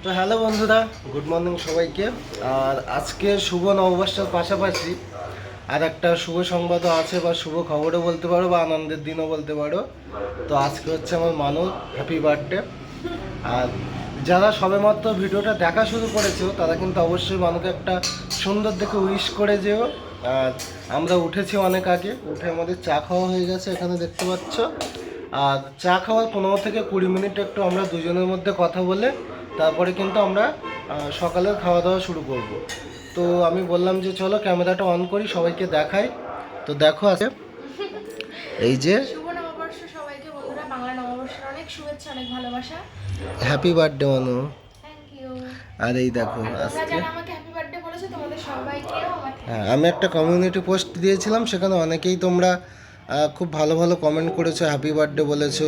তো হ্যালো বন্ধুরা, good morning সবাইকে। আর আজকে শুভ নববর্ষের পাশাপাশি আর একটা শুভ সংবাদও আছে, বা শুভ খবরও বলতে পারো, বা আনন্দের দিনও বলতে পারো। তো আজকে হচ্ছে আমার মানু হ্যাপি বার্থডে। আর যারা সবেমাত্র ভিডিওটা দেখা শুরু করেছো তারা কিন্তু অবশ্যই মানুকে একটা সুন্দর দেখে উইশ করে যেও। আর আমরা উঠেছি অনেক আগে, উঠে আমাদের চা খাওয়া হয়ে গেছে, এখানে দেখতে পাচ্ছ। আর চা খাওয়ার 15 থেকে 20 মিনিট একটু আমরা দুজনের মধ্যে কথা বলে তারপরে কিন্তু আমরা সকালের খাওয়া দাওয়া শুরু করব। তো আমি বললাম যে চলো ক্যামেরাটা অন করি, সবাইকে দেখাই। তো দেখো আছে এই যে শুভ নববর্ষ সবাইকে বন্ধুরা, বাংলা নববর্ষের অনেক শুভেচ্ছা, অনেক ভালোবাসা। Happy birthday Manu. Thank you. আর এই দেখো তোমরা আজকে যারা আমাকে হ্যাপি বার্থডে বলেছো তোমাদের সবাইকেও আমার হ্যাঁ, আমি একটা কমিউনিটি পোস্ট দিয়েছিলাম, সেখানে অনেকেই তোমরা খুব ভালো ভালো কমেন্ট করেছো, হ্যাপি বার্থডে বলেছো।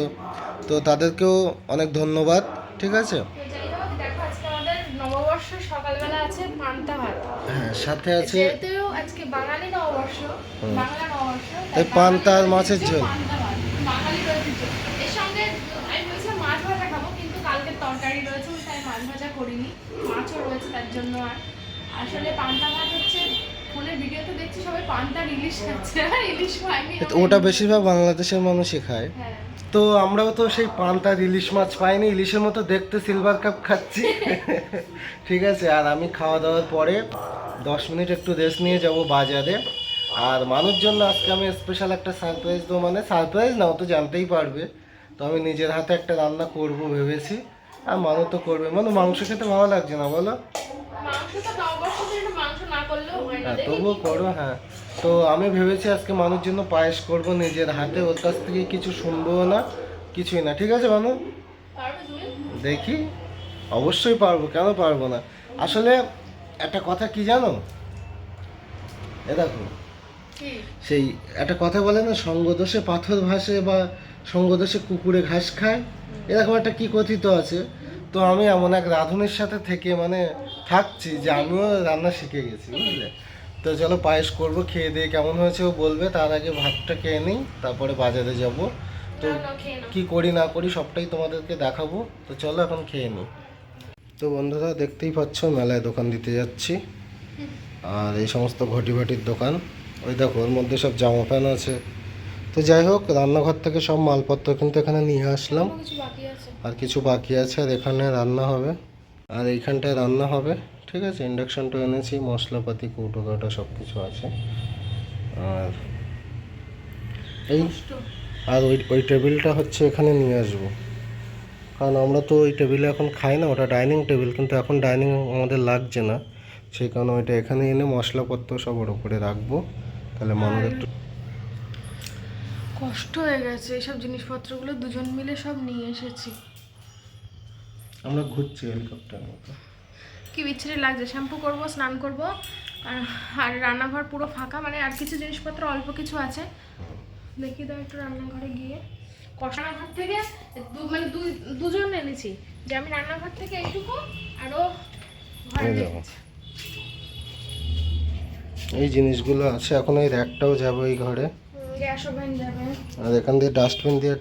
তো তাদেরকেও অনেক ধন্যবাদ। ঠিক আছে। তো যাই হোক, দেখো আজকে আমাদের নববর্ষ সকালবেলা আছে পান্তা ভাত। হ্যাঁ, সাথে আছে যেহেতু আজকে বাঙালি নববর্ষ, বাংলা নববর্ষ, এই পান্তা আর মাছের ঝোল। পান্তা ভাত বাঙালি ঐতিহ্য। এর সঙ্গে আমি বলছিলাম মাছ ভাজা খাবো, কিন্তু কালকে তরকারি রয়েছে, তাই মাছ ভাজা করিনি। মাছও রয়েছে, তার জন্য আর আসলে পান্তা ভাত হচ্ছে, ফোনের ভিডিওতে দেখছি সবাই পান্তার ইলিশ খাচ্ছে, আর ইলিশ খাইনি। ওটা বেশিরভাগ বাংলাদেশের মানুষই খায়। হ্যাঁ, তো আমরাও তো সেই পান্তার ইলিশ মাছ পাইনি, ইলিশের মতো দেখতে সিলভার কাপ খাচ্ছি। ঠিক আছে। আর আমি খাওয়া দাওয়ার পরে 10 মিনিট একটু রেস্ট নিয়ে যাব বাজারে। আর মানুষের জন্য আজকে আমি স্পেশাল একটা সারপ্রাইজ দেবো, মানে সারপ্রাইজ না, ও তো জানতেই পারবে। তো আমি নিজের হাতে একটা রান্না করব ভেবেছি। আর মানুষ তো করবে, মানে মাংস খেতে ভালো লাগছে না বলো? মাংস তো নববর্ষের জন্য মাংস না করলেও হয় না, হ্যাঁ, দেখি তবুও কি করো। হ্যাঁ, তো আমি ভেবেছি আজকে মানুষের জন্য পায়েস করব নিজের হাতে, ওর কাছ থেকে কিছু শুনবো না, কিছুই না। ঠিক আছে মানু? পারবে তুমি? দেখি, অবশ্যই পারবো, কেন পারবো না। আসলে একটা কথা কি জানো, এ দেখো, কি? সেই একটা কথা বলে না, সঙ্গদোষে পাথর ভাসে, বা সঙ্গদোষে কুকুরে ঘাস খায়, এরকম একটা কি কথিত আছে। তো আমি এমন এক রাঁধুনির সাথে থেকে মানে থাকছি যে আমিও রান্না শিখে গেছি, বুঝলে। তো চলো পায়েস করবো, খেয়ে দিয়ে কেমন হয়েছে ও বলবে। তার আগে ভাতটা খেয়ে নিই, তারপরে বাজারে যাব। তো না, না, খেয়ে নাও। কি করি না করি সবটাই তোমাদেরকে দেখাবো। তো চলো এখন খেয়ে নিই। তো বন্ধুরা দেখতেই পাচ্ছ, মেলায় দোকান দিতে যাচ্ছি। আর এই সমস্ত ঘটি বাটির দোকান, ওই দেখো ওর মধ্যে সব জামা প্যান্ট আছে। তো যাই হোক, রান্নাঘর থেকে সব মালপত্র কিন্তু এখানে নিয়ে আসলাম। কিছু বাকি আছে। আর কিছু বাকি আছে, আর এখানে রান্না হবে, আর এইখানটায় রান্না হবে। ঠিক আছে, ইন্ডাকশনটা এনেছি, মশলাপাতি কৌটো কাটা সব কিছু আছে। আর এই আর ওই ওই টেবিলটা হচ্ছে এখানে নিয়ে আসবো, কারণ আমরা তো ওই টেবিলে এখন খাই না, ওটা ডাইনিং টেবিল, কিন্তু এখন ডাইনিং আমাদের লাগছে না, সেই কারণে ওইটা এখানে এনে মশলাপত্র সব ওর উপরে রাখবো। তাহলে মানুষ একটু কষ্ট হয়ে গেছে, এইসব জিনিসপত্রগুলো দুজন মিলে সব নিয়ে এসেছি। আমরা ঘুরছি হেলিকপ্টার মতো। কি বিচ্ছিরি লাগছে, শ্যাম্পু করব, স্নান করব, আর রান্নাঘর পুরো ফাঁকা, মানে আর কিছু জিনিসপত্র অল্প কিছু আছে। দেখি দাও একটু রান্নাঘরে গিয়ে, রান্নাঘর থেকে মানে দুজন এনেছি, যে আমি রান্নাঘর থেকে এইটুকু আরও ঘরে এই দেখো, রেখেছি। এই জিনিসগুলো আছে, এখন এই র্যাকটাও যাবে এই ঘরে। গ্যাস ওভেন যাবে, আর এখান দিয়ে ডাস্টবিন দিয়ে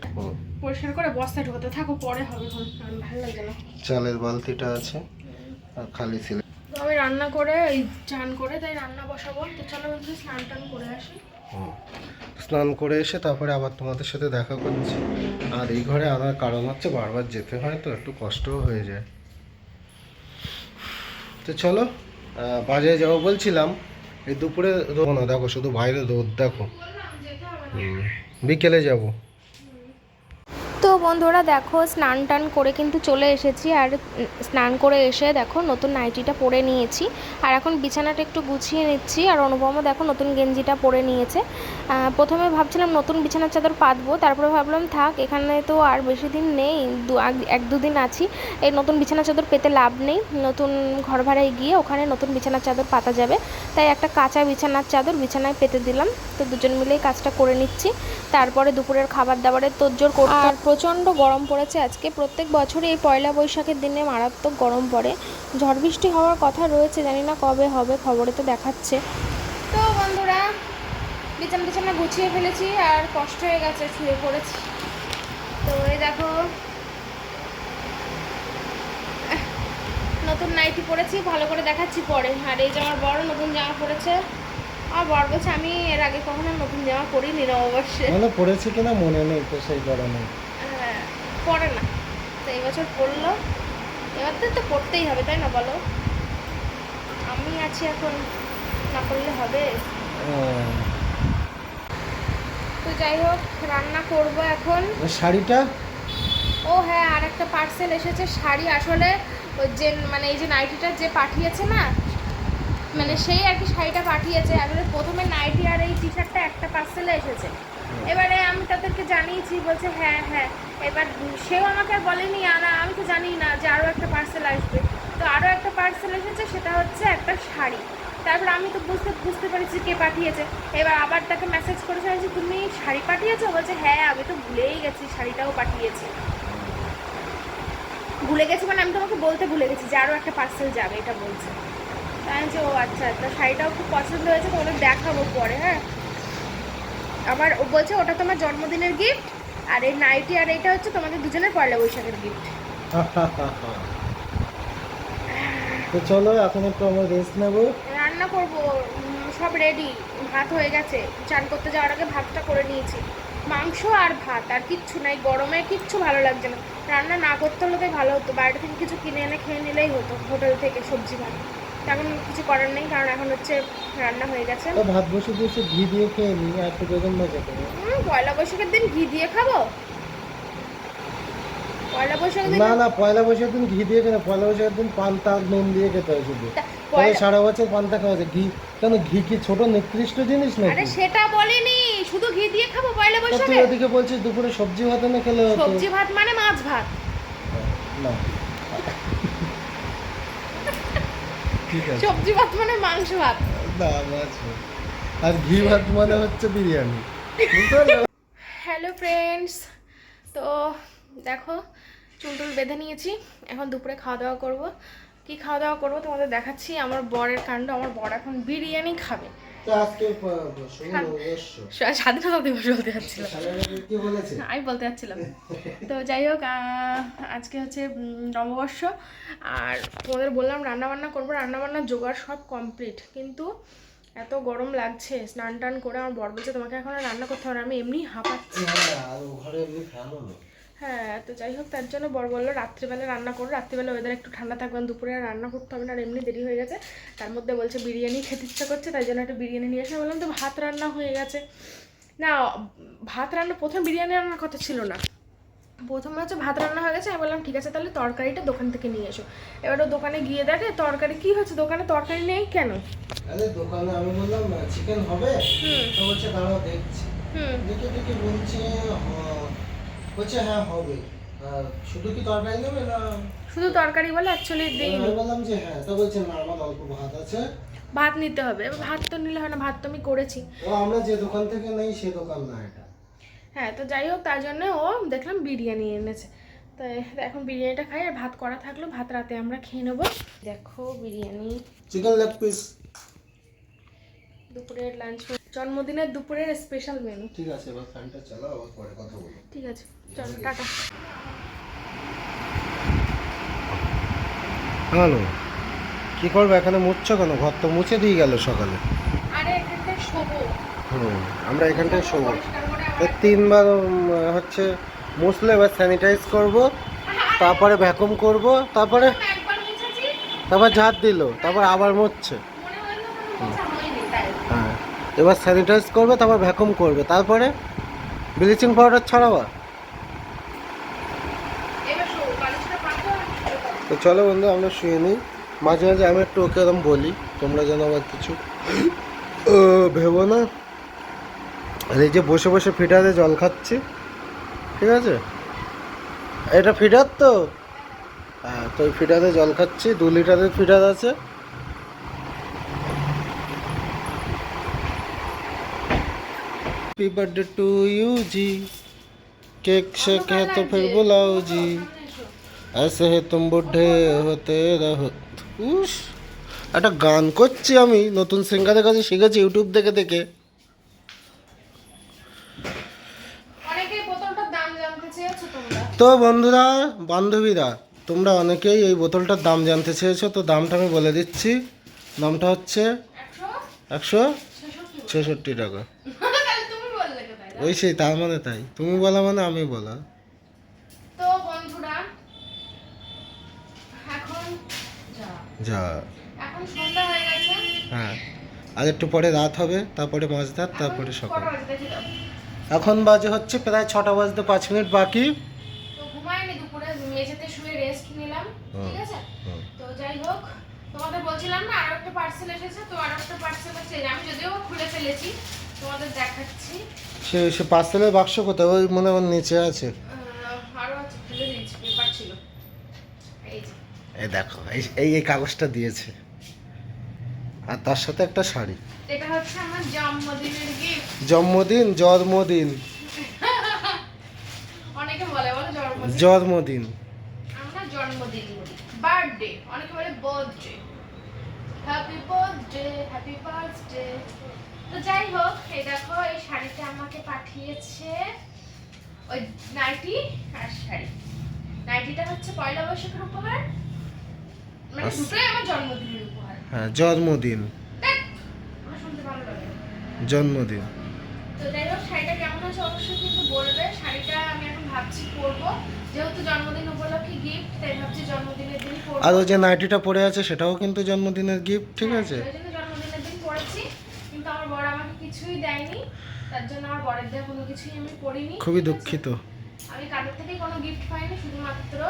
পরিষ্কার করে বস্তায় ঢোকাতে থাকো, পরে হবে, এখন ভালো লাগছে না। চালের বালতিটা আছে, আর খালি ছিল। তো আমি রান্না করে এই চান করে তাই রান্না বসাবো। তো চলো বন্ধু স্নান টান করে আসি। স্নান করে এসে তারপরে আবার তোমাদের সাথে দেখা করছি। আর এই ঘরে আনার কারণ হচ্ছে বারবার যেতে হয়, তো একটু কষ্টও হয়ে যায়। তো চলো, বাজারে যাবো বলছিলাম, এই দুপুরে রোদ না, দেখো শুধু বাইরে রোদ দেখো। বিকেলে যাবো। তো বন্ধুরা দেখো, স্নান টান করে কিন্তু চলে এসেছি। আর স্নান করে এসে দেখো নতুন নাইটিটা পরে নিয়েছি, আর এখন বিছানাটা একটু গুছিয়ে নিচ্ছি। আর অনুপমও দেখো নতুন গেঞ্জিটা পরে নিয়েছে। প্রথমে ভাবছিলাম নতুন বিছানার চাদর পাতবো, তারপরে ভাবলাম থাক, এখানে তো আর বেশি দিন নেই, 1-2 দিন আছি, এই নতুন বিছানার চাদর পেতে লাভ নেই। নতুন ঘর ভাড়ায় গিয়ে ওখানে নতুন বিছানার চাদর পাতা যাবে, তাই একটা কাঁচা বিছানার চাদর বিছানায় পেতে দিলাম। তো দুজন মিলেই কাজটা করে নিচ্ছি, তারপরে দুপুরের খাবার দাবারের তোড়জোড় করতে। আর প্রচণ্ড গরম পড়েছে আজকে, প্রত্যেক বছরই এই পয়লা বৈশাখের দিনে মারাত্মক গরম পড়ে। ঝড় বৃষ্টি হওয়ার কথা রয়েছে, জানি না কবে হবে, খবরে তো দেখাচ্ছে। তো বন্ধুরা বিছানা গুছিয়ে ফেলেছি, আর কষ্ট হয়ে গেছে, শুয়ে পড়েছি। তো এই দেখো নতুন নাইটি পরেছি, ভালো করে দেখাচ্ছি পরে। আর এই যে আমার বড় নতুন জামা পরেছে। আমার বড় বলছে আমি এর আগে কখনো নতুন জামা পরিনি নববর্ষে। মানে পড়েছি কিনা মনে নেই তো, সেই কারণে। হ্যাঁ, পরে না তো এই বছর পরলো, এবার তো পড়তেই হবে তাই না বলো? আমি আছি এখন, না করলে হবে? তো যাই হোক, রান্না করব এখন। শাড়িটা, ও হ্যাঁ, আর একটা পার্সেল এসেছে শাড়ি। আসলে ওই যে মানে এই যে নাইটিটা যে পাঠিয়েছে না, মানে সেই আর কি শাড়িটা পাঠিয়েছে। আসলে প্রথমে নাইটি আর এই টি শার্টটা একটা পার্সেলে এসেছে। এবারে আমি তাদেরকে জানিয়েছি, বলছে হ্যাঁ হ্যাঁ। এবার সেও আমাকে আর বলেনি, আর আমি তো জানি না যে আরও একটা পার্সেল আসবে। তো আরও একটা পার্সেল এসেছে, সেটা হচ্ছে একটা শাড়ি। তারপর আমি তো বুঝতে পেরেছি কে পাঠিয়েছে। এবার আবার তাকে মেসেজ করেছে যে তুমি শাড়ি পাঠিয়েছো? বলছে হ্যাঁ, আমি তো ভুলেই গেছি, শাড়িটাও পাঠিয়েছি। ভুলে গেছি মানে আমি তোমাকে বলতে ভুলে গেছি যে আরও একটা পার্সেল যাবে, এটা বলছে। তাই যে ও আচ্ছা, তো শাড়িটাও খুব পছন্দ হয়েছে, তো ওদের দেখাবো পরে। হ্যাঁ, আবার ও বলছে ওটা তোমার জন্মদিনের গিফট, আর এই নাইটি আর এইটা হচ্ছে তোমাদের দুজনের পয়লা বৈশাখের গিফট। তো চলো এখন একটু আমরা রেস্ট নেবো। রান্না করব, সব রেডি। ভাত হয়ে গেছে, চান করতে যাওয়ার আগে ভাতটা করে নিয়েছি। মাংস আর ভাত, আর কিচ্ছু নাই। গরমে কিচ্ছু ভালো লাগছে না। রান্না না করতে হলে তাই ভালো হতো, বাইরে থেকে কিছু কিনে এনে খেয়ে নিলেই হতো, হোটেল থেকে সবজি ভাত। তেমন কিছু করার নেই, কারণ এখন হচ্ছে রান্না হয়ে গেছে। তো ভাত বসে বসে ঘি দিয়ে খেয়ে নিই, আর একটু বেগুন ভাজা করবো। পয়লা বৈশাখের দিন ঘি দিয়ে খাবো? পয়লা বৈশাখের দিন না না, পয়লা বৈশাখের দিন ঘি দিয়ে খেলে, পয়লা বৈশাখের দিন পান্তা নুন দিয়ে খেতে হয় শুধু। তাহলে সারা বছর পান্তা খাওয়া যায়। ঘি কেন? ঘি কি ছোট নিকৃষ্ট জিনিস আরে নাকি? সেটা বলিনি, শুধু ঘি দিয়ে খাবো পয়লা তা তুই বৈশাখে। ওদিকে বলছিস দুপুরে সবজি ভাত এনে খেলে হতো। সবজি ভাত মানে মাছ ভাত। না, ঠিক আছে। সবজি ভাত মানে মাংস ভাত। না, মাছ ভাত। আর ঘি ভাত মানে হচ্ছে বিরিয়ানি, বুঝতে পারলে? হ্যালো ফ্রেন্ডস, তো দেখো চুল টুল বেঁধে নিয়েছি। এখন দুপুরে খাওয়া দাওয়া করব। কি খাওয়া দাওয়া করবো তোমাদের দেখাচ্ছি। আমার বরের কাণ্ড, আমার বর এখন বিরিয়ানি খাবে। তো আজকে স্বাধীনতা দিবস বলতে যাচ্ছিলাম, কি বলেছে? আমি বলতে যাচ্ছিলাম। তো যাই হোক, আজকে হচ্ছে নববর্ষ। আর তোমাদের বললাম রান্নাবান্না করবো, রান্নাবান্নার জোগাড় সব কমপ্লিট, কিন্তু এত গরম লাগছে। স্নান টান করে আমার বর বলছে তোমাকে এখন আর রান্না করতে হবে না, আমি এমনি হাঁপাচ্ছি। হ্যাঁ, তো যাই হোক, তার জন্য বর বললো রাত্রিবেলা রান্না করো, রাত্রিবেলা ওয়েদার একটু ঠান্ডা থাকবে, দুপুরে আর রান্না করতে হবে না, আর এমনি দেরি হয়ে গেছে। তার মধ্যে বলছে বিরিয়ানি খেতে ইচ্ছা করছে, তাই জন্য একটু বিরিয়ানি নিয়ে এসে বললাম তো ভাত রান্না হয়ে গেছে। না, ভাত রান্না, প্রথমে বিরিয়ানি রান্নার কথা ছিল না, প্রথমে হচ্ছে ভাত রান্না হয়ে গেছে। আমি বললাম ঠিক আছে, তাহলে তরকারিটা দোকান থেকে নিয়ে এসো। এবার ও দোকানে গিয়ে দেখে তরকারি কি হচ্ছে, দোকানে তরকারি নেই কেন? আরে দোকানে আমি বললাম চিকেন হবে, তো বলছে দাঁড়াও দেখছি। দেখে দেখে বলছে বলছে হ্যাঁ হবে। শুধু কি তরকারি নেবে না? শুধু তরকারি বলে অ্যাকচুয়ালি দেইনি। আমি বললাম যে হ্যাঁ, তো বলছে না আমার অল্প ভাত আছে। ভাত নিতে হবে। এবার ভাত তো নিলে হয় না, ভাত তো আমি করেছি। তো আমরা যে দোকান থেকে নেই সে দোকান না এটা। হ্যাঁ, তো যাই হোক, তার জন্য ও দেখলাম বিরিয়ানি এনেছে। তো এখন বিরিয়ানিটা খাই, আর ভাত করা থাকলো, ভাত রাতে আমরা খেয়ে নেবো। দেখো বিরিয়ানি, চিকেন লেগ পিস। দুপুরের লাঞ্চ, জন্মদিনের দুপুরের স্পেশাল মেনু। ঠিক আছে, এবার ফ্যানটা চালাও, আবার পরে কথা বলবো। ঠিক আছে, চলো টাটা। হ্যালো, কি করবে এখানে? মুছছো কেন? ঘর তো মুছে দিয়ে গেল সকালে। আরে এখানটায় শোবো। আমরা এখানটায় শোবো। 3বার হচ্ছে মুছলে, এবার স্যানিটাইজ করব, তারপরে ভ্যাকুম করব, তারপরে একবার মুছেছি, ঝাঁট দিল, তারপর আবার মুছছে। মনে হলো মোছা হয়নি তাই। হ্যাঁ, এবার স্যানিটাইজ করবে, তারপর ভ্যাকুম করবে, তারপরে ব্লিচিং পাউডার ছড়াবা। এবার শো, বালিশটা পাতো। তো চলো বন্ধু, আমরা শুয়ে নিই। মাঝে মাঝে আমি একটু ওকে এরকম বলি, তোমরা যেন আবার কিছু ভেবো না। আর এই যে বসে বসে ফিডারে জল খাচ্ছি, ঠিক আছে? এটা ফিডার তো, হ্যাঁ, তো ওই ফিডারে জল খাচ্ছি। 2 লিটারের ফিডার আছে। हैप्पी बर्थडे टू यू जी, केक शेक है तो फिर बुलाओ जी, ऐसे है तुम बुढ़े होते रहो। উস, একটা গান করছি আমি, নতুন সিঙ্গারের কাছে শিখেছি ইউটিউব দেখে দেখে। অনেকে বোতলটার দাম জানতে চেয়েছো তোমরা। তো বন্ধুরা, বান্ধবীরা, তোমরা অনেকেই এই বোতলটার দাম জানতে চেয়েছো, তো দামটা আমি বলে দিচ্ছি। দামটা হচ্ছে 166 টাকা। ওই সেই, তার মানে তাই, তুমি বলা মানে আমি বলা। তো বন্ধুরা এখন যা এখন সন্ধ্যা হয়ে গেছে। হ্যাঁ, আর একটু পরে রাত হবে, তারপরে মাঝরাত, তারপরে সকাল। কটা বাজে দেখি দাও। এখন বাজে হচ্ছে প্রায় 6টা বাজতে 5 মিনিট বাকি। তো ঘুমাইনি, দুপুরে মেঝেতে শুয়ে রেস্ট নিলাম, ঠিক আছে। তো যাই হোক, তোমাদের বলছিলাম না আরো একটা পার্সেল এসেছে, তো আরো একটা পার্সেল আছে, আমি যদিও খুলে ফেলেছি, তোমাদের দেখাচ্ছি। সে পার্সেলের বাক্স কোথায়? ওই মনে হয় নিচে আছে। আরো আছে, ফেলে দিয়েছি, পেপার ছিল। এই যে এই দেখো, এই এই কাগজটা দিয়েছে, আর তার সাথে একটা শাড়ি। এটা হচ্ছে আমার জন্মদিনের গিফট। জন্মদিন অনেকে বলে জন্মদিন। আমরা জন্মদিন বলি, বার্থডে, অনেকে বলে birthday, happy birthday, happy birthday. তো যাই হোক, এই দেখো এই শাড়িটা আমাকে পাঠিয়েছে, ওই নাইটি আর শাড়ি। নাইটিটা হচ্ছে পয়লা বৈশাখের উপহার, মানে দুটোই আমার জন্মদিনের উপহার। হ্যাঁ, জন্মদিন, দেখ, আমার শুনতে ভালো লাগে। জন্মদিন। তো যাই হোক, শাড়িটা কেমন আছে অবশ্যই কিন্তু বলবে। শাড়িটা আমি এখন ভাবছি পরবো, যেহেতু জন্মদিন উপলক্ষে গিফট, তাই ভাবছি জন্মদিনের দিনই পরবো। আর ওই যে নাইটিটা পরে আছে সেটাও কিন্তু জন্মদিনের গিফট, ঠিক আছে। ওই জন্য জন্মদিনের দিন পরেছি, কিন্তু আমার বর আমাকে কিছুই দেয়নি, তার জন্য আমার বরের দেওয়া কোনো কিছুই আমি পরিনি। খুবই দুঃখিত। আমি কারোর থেকেই কোনো গিফট পাইনি, শুধুমাত্র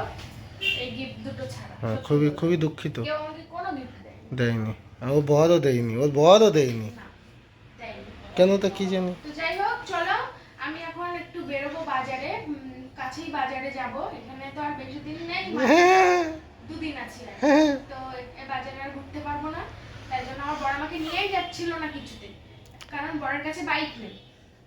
এই গিফট দুটো ছাড়া। হ্যাঁ, খুবই খুবই দুঃখিত। কেউ আমাকে কোনো গিফট দেয়নি। দেয়নি, আর ওর বরও দেয়নি, ওর বরও দেয়নি। না, দেয়নি। কেন, তো কি জানি। তো যাই হোক, চলো আমি এখন একটু বেরোবো বাজারে, কাছেই বাজারে যাব। এখানে তো আর বেশি দিন নেই, দুদিন আছি আর। তো এই বাজারে আর ঘুরতে পারবো না, তাই জন্য আমার বড় আমাকে নিয়েই যাচ্ছিল না কিছুতে, কারণ বড়ের কাছে বাইক নেই।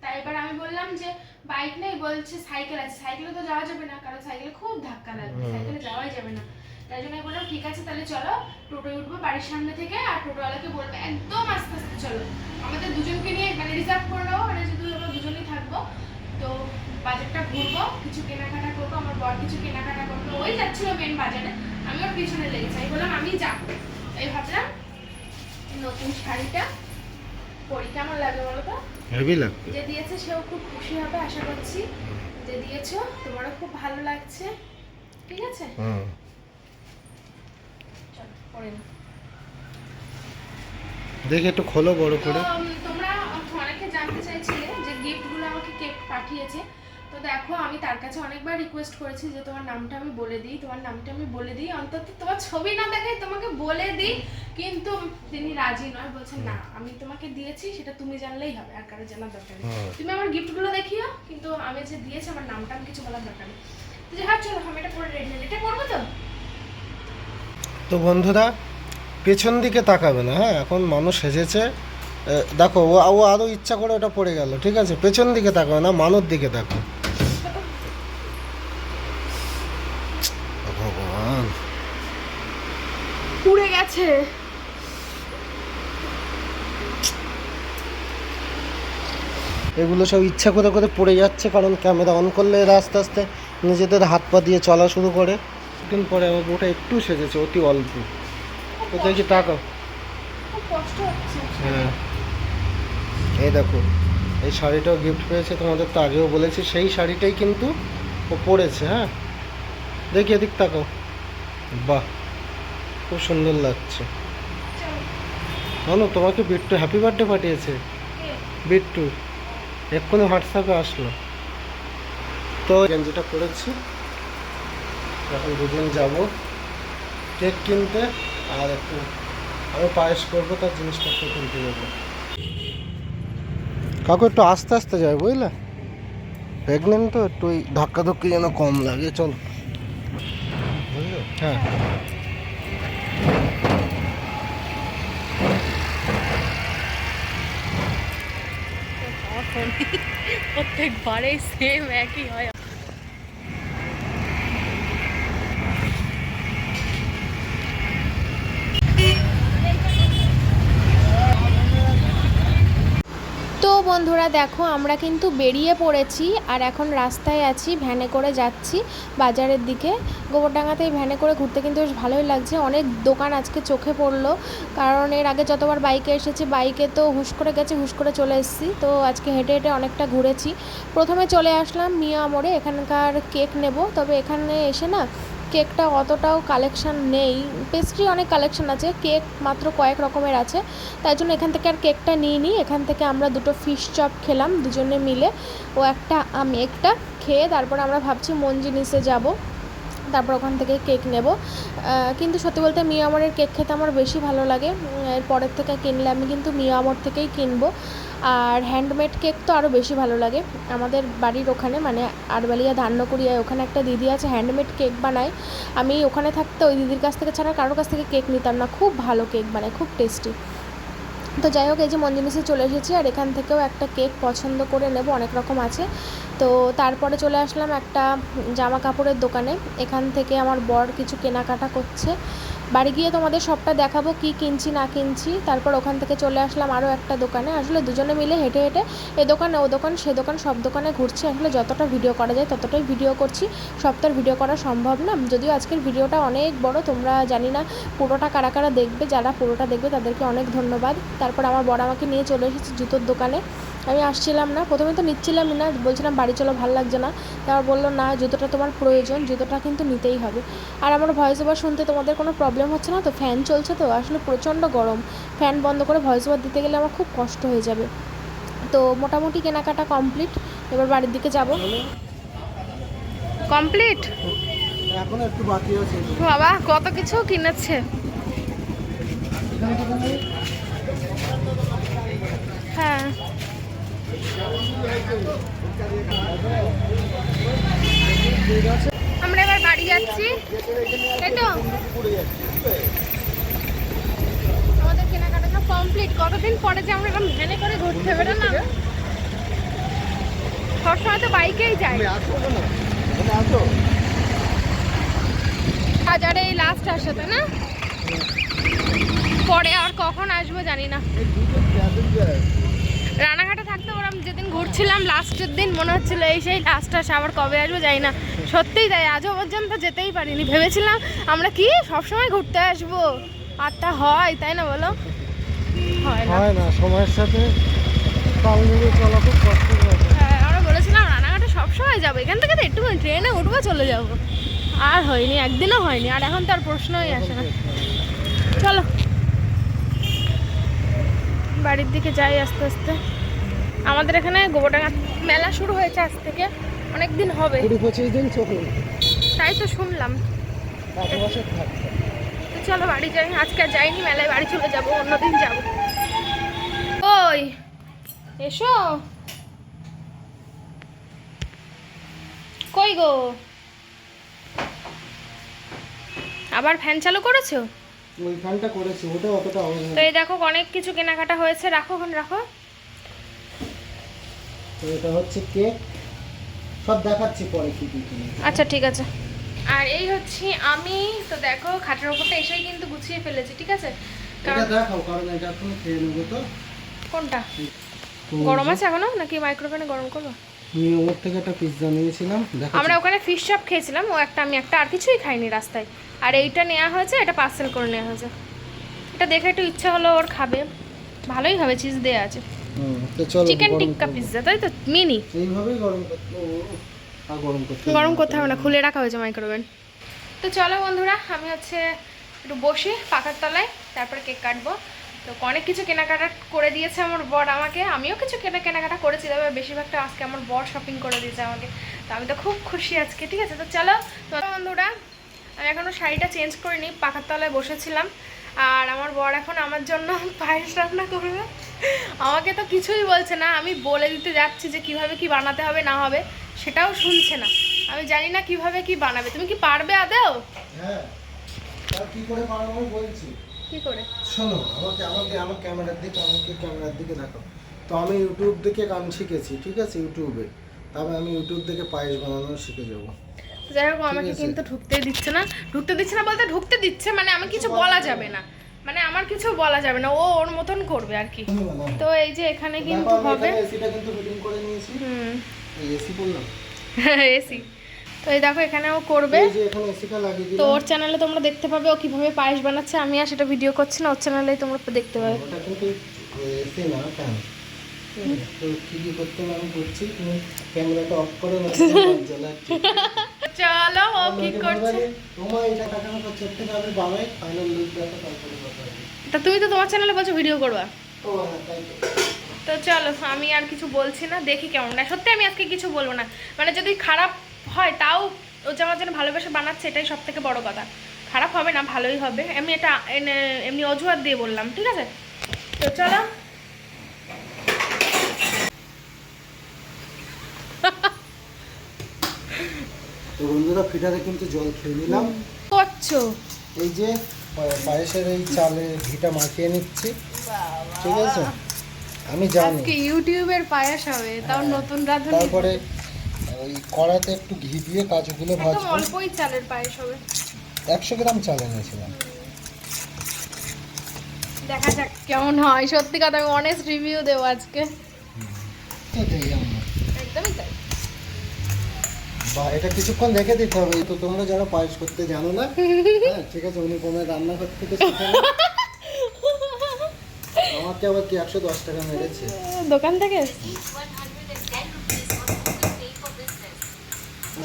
তাই এবার আমি বললাম যে বাইক নেই, বলছে সাইকেল আছে। সাইকেলে তো যাওয়া যাবে না, কারণ সাইকেলে খুব ধাক্কা লাগবে, সাইকেলে যাওয়াই যাবে না। তাই জন্য আমি বললাম ঠিক আছে, তাহলে চলো টোটোয় উঠবো বাড়ির সামনে থেকে, আর টোটোওয়ালাকে বলবো একদম আস্তে আস্তে চলো, আমাদের দুজনকে নিয়ে মানে রিজার্ভ করে নেবো, মানে যেহেতু আমরা দুজনেই থাকবো। তো বাজারটা ঘুরবো, কিছু কেনাকাটা করবো, আমার বর কিছু কেনাকাটা করবো, ওই যাচ্ছিল মেন বাজারে, আমি ওর পিছনে লেগেছি। আমি বললাম আমি যাবো, এই ভাবলাম নতুন শাড়িটা পরি, কেমন লাগে বলো তো? হেভি লাগবে। যে দিয়েছে সেও খুব খুশি হবে আশা করছি, যে দিয়েছো তোমারও খুব ভালো লাগছে, ঠিক আছে। চলো পরে নাও। দেখি একটু খোলো বড় করে। তোমরা অনেকে জানতে চাইছিলে যে গিফটগুলো আমাকে কে পাঠিয়েছে। তো দেখো, আমি তার কাছে অনেকবার রিকোয়েস্ট করেছি যে তোমার নামটা আমি বলে দিই, তোমার নামটা আমি বলে দিই, অন্তত তোমার ছবি না দেখাই তোমাকে বলে দিই, কিন্তু তিনি রাজি নয়, বলছেন না আমি তোমাকে দিয়েছি সেটা তুমি জানলেই হবে, আর কারো জানার দরকার নেই। তুমি আমার গিফটগুলো দেখিও, কিন্তু আমি যে দিয়েছি আমার নামটা আমি কিছু বলার দরকার নেই। তো হ্যাঁ, চলো আমি এটা পরে রেডি, এটা করবো তো। তো বন্ধুরা, পেছন দিকে তাকাবে না, হ্যাঁ, এখন মানুষ সেজেছে। দেখো, ও আরও ইচ্ছা করে ওটা পড়ে গেল, ঠিক আছে। পেছন দিকে তাকাবে না, মানুষ দিকে তাকো। ভগবান, উড়ে গেছে। এগুলো সব ইচ্ছা করে করে পড়ে যাচ্ছে, কারণ ক্যামেরা অন করলে এরা আস্তে আস্তে নিজেদের হাত পা দিয়ে চলা শুরু করে। দিন পরে আমার বউটা একটু সেজেছে, অতি অল্প। তো দেখি তাকাও। খুব কষ্ট হচ্ছে। হ্যাঁ, এই দেখো, এই শাড়িটাও গিফট পেয়েছে, তোমাদের তো আগেও বলেছি, সেই শাড়িটাই কিন্তু ও পরেছে। হ্যাঁ, দেখি এদিক তাকাও, বাহ, খুব সুন্দর লাগছে। জানো, তোমাকে বিট্টু হ্যাপি বার্থডে পাঠিয়েছে, বিট্টু এক্ষুনি হোয়াটসঅ্যাপে আসলো। তো গেঞ্জিটা করেছি, এখন দুদিন যাব কেক কিনতে, আর একটু আমি পায়েস করবো, তার জিনিসপত্র কিনতে যাবো। কাকু একটু আস্তে আস্তে যায়, বুঝলে, প্রেগনেন্ট তো, একটু ওই ধাক্কাধুক্কি যেন কম লাগে। চলো, হ্যাঁ। প্রত্যেকবারে সেম একই হয়। তো বন্ধুরা দেখো আমরা কিন্তু বেরিয়ে পড়েছি আর এখন রাস্তায় আছি, ভ্যানে করে যাচ্ছি বাজারের দিকে। গোবরডাঙ্গাতে এই ভ্যানে করে ঘুরতে কিন্তু বেশ ভালোই লাগছে। অনেক দোকান আজকে চোখে পড়লো, কারণ এর আগে যতবার বাইকে এসেছি বাইকে তো হুশ করে গেছি, হুশ করে চলে এসেছি। তো আজকে হেঁটে হেঁটে অনেকটা ঘুরেছি। প্রথমে চলে আসলাম মিয়া মোড়ে, এখানকার কেক নেব। তবে এখানে এসে না কেকটা অতটাও কালেকশান নেই, পেস্ট্রি অনেক কালেকশান আছে, কেক মাত্র কয়েক রকমের আছে। তাই জন্য এখান থেকে আর কেকটা নিইনি। এখান থেকে আমরা দুটো ফিশ চপ খেলাম দুজনে মিলে, ও একটা আমি একটা খেয়ে তারপর আমরা ভাবছি মঞ্জিনিসে যাব, তারপর ওখান থেকে কেক নেব। কিন্তু সত্যি বলতে মিয়ামরের কেক খেতে আমার বেশি ভালো লাগে। এর পরের থেকে কিনলে আমি কিন্তু মিয়ামর থেকেই কিনবো। আর হ্যান্ডমেড কেক তো আরও বেশি ভালো লাগে। আমাদের বাড়ির ওখানে মানে আরবালিয়া ধান্যকুড়িয়ায় ওখানে একটা দিদি আছে, হ্যান্ডমেড কেক বানায়। আমি ওখানে থাকতে ওই দিদির কাছ থেকে ছাড়া কারোর কাছ থেকে কেক নিতাম না, খুব ভালো কেক বানায়, খুব টেস্টি। তো যাই হোক, এই যে মঞ্জিনিসে চলে এসেছি আর এখান থেকেও একটা কেক পছন্দ করে নেব, অনেক রকম আছে। তো তারপরে চলে আসলাম একটা জামা কাপড়ের দোকানে। এখান থেকে আমার বর কিছু কেনাকাটা করছে, বাড়ি গিয়ে তোমাদের সবটা দেখাবো কি কিনছি না কিনছি। তারপর ওখান থেকে চলে আসলাম আরও একটা দোকানে। আসলে দুজনে মিলে হেঁটে হেঁটে এ দোকান ও দোকান সে দোকান সব দোকানে ঘুরছি। আসলে যতটা ভিডিও করা যায় ততটাই ভিডিও করছি, সব তো আর ভিডিও করা সম্ভব না। যদিও আজকের ভিডিওটা অনেক বড়, তোমরা জানি না পুরোটা কারা কারা দেখবে, যারা পুরোটা দেখবে তাদেরকে অনেক ধন্যবাদ। তারপর আমার বর আমাকে নিয়ে চলে এসেছে জুতোর দোকানে। আমি আসছিলাম না, প্রথমে তো নিচ্ছিলামই না, বলছিলাম বাড়ি চলো, ভালো লাগছে না। তারপর বললো না, জুতোটা তোমার প্রয়োজন, জুতোটা কিন্তু নিতেই হবে। আর আমার ভয়েস ওভার শুনতে তোমাদের কোনো প্রবলেম হচ্ছে না তো? ফ্যান চলছে তো, আসলে প্রচণ্ড গরম, ফ্যান বন্ধ করে ভয়েস ওভার দিতে গেলে আমার খুব কষ্ট হয়ে যাবে। তো মোটামুটি কেনাকাটা কমপ্লিট, এবার বাড়ির দিকে যাব। কমপ্লিট এখন একটু বাকি আছে। বাবা কত কিছু কিনেছে। হ্যাঁ আমরা এবার বাড়ি যাচ্ছি, তাই তো? আমাদের কেনাকাটা সব কমপ্লিট। কতদিন পরে যে আমরা এরকম ভ্যানে করে ঘুরতে বেরোলাম, সবসময় তো বাইকেই যাই। বাজারে এই লাস্ট আসে তাই না, পরে আর কখন আসবো জানি না। রানাঘাটে থাকতে ওরম যেদিন ঘুরছিলাম লাস্টের দিন মনে হচ্ছিল এই সেই লাস্ট আসে, আবার কবে আসবো জানি না। সত্যিই তাই, আজও পর্যন্ত যেতেই পারিনি। ভেবেছিলাম আমরা কি সবসময় ঘুরতে আসবো, আর তা হয় তাই না বলো? হয় না, সময়ের সাথে তাল মিলিয়ে চলা খুব কষ্ট। হ্যাঁ, আমরা বলেছিলাম রানাঘাটে সবসময় যাবো, এখান থেকে তো একটু ট্রেনে উঠবো চলে যাবো, আর হয়নি, একদিনও হয়নি। আর এখন তো আর প্রশ্নই আসে না। চলো বাড়ির দিকে যাই আস্তে আস্তে। আমাদের এখানে গোবরডাঙ্গা মেলা শুরু হয়েছে আজ থেকে, অনেক দিন হবে, 20-25 দিন চলে, তাই তো শুনলাম। তো চলো বাড়ি যাই, আজকে আর যাইনি মেলায়, বাড়ি চলে যাবো, অন্যদিন যাবো। ওই এসো, কই গো, আবার ফ্যান চালু করেছো? ওই ফ্যানটা করেছি, ওটা অতটা আওয়াজ তো এই দেখো অনেক কিছু কেনাকাটা হয়েছে, রাখো ওখানে রাখো। তো এটা হচ্ছে কেক, সব দেখাচ্ছি পরে কি কি কিনে। আচ্ছা ঠিক আছে। আর এই হচ্ছে আমি, তো দেখো খাটের ওপরটা এসেই কিন্তু গুছিয়ে ফেলেছি, ঠিক আছে? এটা দেখাও, কারণ এটা তুমি খেয়ে নেবো তো। কোনটা গরম আছে এখনো নাকি মাইক্রোওভেনে গরম করবো? আমি ওর থেকে একটা পিৎজা নিয়েছিলাম, আমরা ওখানে ফিশ চপ খেয়েছিলাম, ও একটা আমি একটা, আর কিছুই খাইনি রাস্তায়। আর এইটা নেওয়া হয়েছে, এটা পার্সেল করে নেওয়া হয়েছে। এটা দেখে একটু ইচ্ছা হলো ওর খাবে, ভালোই হবে, চিজ দেওয়া আছে। তো চলো চিকেন টিক্কা পিৎজা, তাই তো? মিনি এইভাবেই গরম করতে, গরম করতে হবে না, খুলে রাখা হয়েছে মাইক্রোওভেন। তো চলো বন্ধুরা, আমি হচ্ছে একটু বসি পাখার তলায়, তারপরে কেক কাটবো। তো অনেক কিছু কেনাকাটা করে দিয়েছে আমার বর আমাকে, আমিও কিছু কেনাকাটা করেছি, তবে বেশিরভাগটা আজকে আমার বর শপিং করে দিয়েছে আমাকে। তো আমি তো খুব খুশি আজকে, ঠিক আছে? তো চলো বন্ধুরা, আমি এখনও শাড়িটা চেঞ্জ করিনি, পাখার তলায় বসেছিলাম। আর আমার বর এখন আমার জন্য পায়েস রান্না করবে। আমাকে তো কিছুই বলছে না, আমি বলে দিতে যাচ্ছি যে কিভাবে কি বানাতে হবে না হবে, সেটাও শুনছে না। আমি জানি না কিভাবে কি বানাবে, তুমি কি পারবে আদেও? হ্যাঁ, আর কি করে পারবো আমি বলছি। কি করে? শোনো, আমার ক্যামেরার দিকে দেখো। তো আমি ইউটিউব দেখে গান শিখেছি, ঠিক আছে? ইউটিউবে, তবে আমি ইউটিউব দেখে পায়েস বানানো শিখে যাবো। যাই হোক, আমাকে কিন্তু ঢুকতে দিচ্ছে না বলতে ঢুকতে দিচ্ছে, মানে আমি কিছু বলা যাবে না, মানে আমার কিছু বলা যাবে না, ও ওর মতন করবে আর কি। তো এই যে এখানে কিন্তু হবে এসিটা কিন্তু ফিটিং করে নিয়েছি। এই এসি করলাম এসি। তো এই দেখো এখানে ও করবে। এই যে এখানে এসিটা লাগিয়ে দিলাম। তো ওর চ্যানেলে তোমরা দেখতে পাবে ও কিভাবে পায়েস বানাচ্ছে। আমি আর সেটা ভিডিও করছি না, ওর চ্যানেলেই তোমরা দেখতে পাবে। ওটা কিন্তু এসি না, ফ্যান। তো কি কি করতে হবে আমি করছি, তুমি ক্যামেরাটা অফ করো না জ্বালাচ্ছি। চলো ও কি করছে। তোমার এটা দেখানো করছে থেকে আমি বাবাই ফাইনাল লুক দেখো তারপরে কথা হবে। তা তুমি তো তোমার চ্যানেলে বলছো ভিডিও করবা। ও হ্যাঁ তাই তো। তো চলো আমি আর কিছু বলছি না, দেখি কেমন না। সত্যি আমি আজকে কিছু বলবো না, মানে যদি খারাপ হয় তাও ও যে আমার জন্য ভালোবেসে বানাচ্ছে, এটাই সব থেকে বড় কথা। খারাপ হবে না, ভালোই হবে। আমি এটা এমনি অজুহাত দিয়ে বললাম, ঠিক আছে? তো চলো। তো বন্ধুরা ফিটারে কিন্তু জল খেয়ে নিলাম। করছো এই যে পায়েসের এই চালে ঘিটা মাখিয়ে নিচ্ছি, ঠিক আছে? আমি জানি আজকে ইউটিউবের পায়েস হবে, তাও নতুন রাঁধুনি। তারপরে ওই কড়াতে একটু ঘি দিয়ে কাজুগুলো একদম ভাজবো। অল্পই চালের পায়েস হবে। 100 গ্রাম চাল এনেছিলাম। দেখা যাক কেমন হয়। সত্যি কথা, আমি অনেস্ট রিভিউ দেবো আজকে। তো দেই আমরা। একদমই তাই। বা এটা কিছুক্ষণ রেখে দিতে হবে। তো তোমরা যারা পায়েস করতে জানো না, হ্যাঁ ঠিক আছে, উনি কোনো রান্নাঘর থেকে শিখে নাও। আমাকে আবার কি 110 টাকা মেরেছে দোকান থেকে।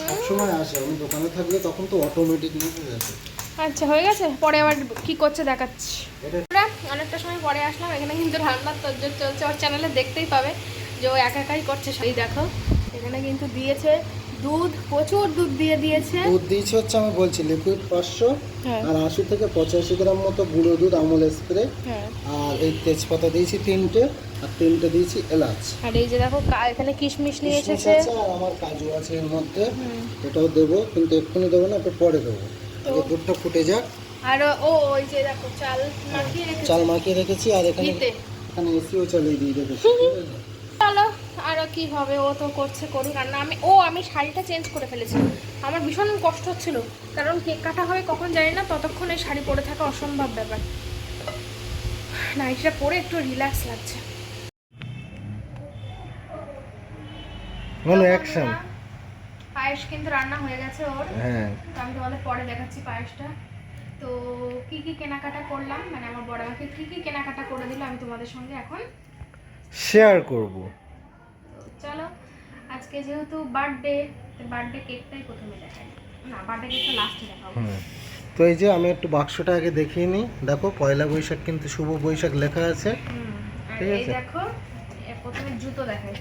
সবসময় আসে, আমি দোকানে থাকলে তখন তো অটোমেটিক নিয়ে যাচ্ছে। আচ্ছা হয়ে গেছে, পরে আবার কি করছে দেখাচ্ছি। এটা আমরা অনেকটা সময় পরে আসলাম, এখানে কিন্তু রান্নার তোড়জোড় চলছে। ওর চ্যানেলে দেখতেই পাবে যে ও একা একাই করছে। সেই দেখো এখানে কিন্তু দিয়েছে দুধ, প্রচুর দুধ দিয়ে দিয়েছে। দুধ দিয়েছি হচ্ছে আমি বলছি লিকুইড 500, হ্যাঁ আর 80 থেকে 85 গ্রাম মতো গুঁড়ো দুধ আমুল স্প্রে, হ্যাঁ। আর এই তেজপাতা দিয়েছি 3টে, আর 3টে দিয়েছি এলাচ। আর এই যে দেখো এখানে কিশমিশ নিয়ে কিশমিশ এসেছে। আছে আর আমার কাজু আছে এর মধ্যে, এটাও দেবো, কিন্তু এক্ষুনি দেবো না, একটু পরে দেবো। আগে দুধটা ফুটে যাক। আর ও ওই যে দেখো চাল মাখিয়ে রেখেছে চাল মাখিয়ে রেখেছি, আর এখানে ঘিতে। এখানে এসিও চালিয়ে দিয়ে রেখেছি। চলো আরও কি হবে, ও তো করছে করুক। আর না আমি শাড়িটা চেঞ্জ করে ফেলেছি। আমার ভীষণ কষ্ট হচ্ছিল, কারণ কেক কাটা হবে কখন জানি না, ততক্ষণ এই শাড়ি পরে থাকা অসম্ভব ব্যাপার। নাইটটা পরে একটু রিল্যাক্স লাগছে। মানে অ্যাকশন। পায়েস কিন্তু রান্না হয়ে গেছে ওর। হ্যাঁ তো আমি তোমাদের পরে দেখাচ্ছি পায়েসটা। তো কি কি কেনাকাটা করলাম, মানে আমার বড় আমাকে কি কি কেনাকাটা করে দিল, আমি তোমাদের সঙ্গে এখন শেয়ার করব। চলো। আজকে যেহেতু বার্থডে কেকটাই প্রথমে দেখাই। না, বার্থডে কেকটা লাস্টে দেখাবো। তো এই যে আমি একটু বাক্সটা আগে দেখিয়ে নিই। দেখো পয়লা বৈশাখ কিন্তু শুভ বৈশাখ লেখা আছে। আর ঠিক এই আছে। দেখো প্রথমে জুতো দেখাই।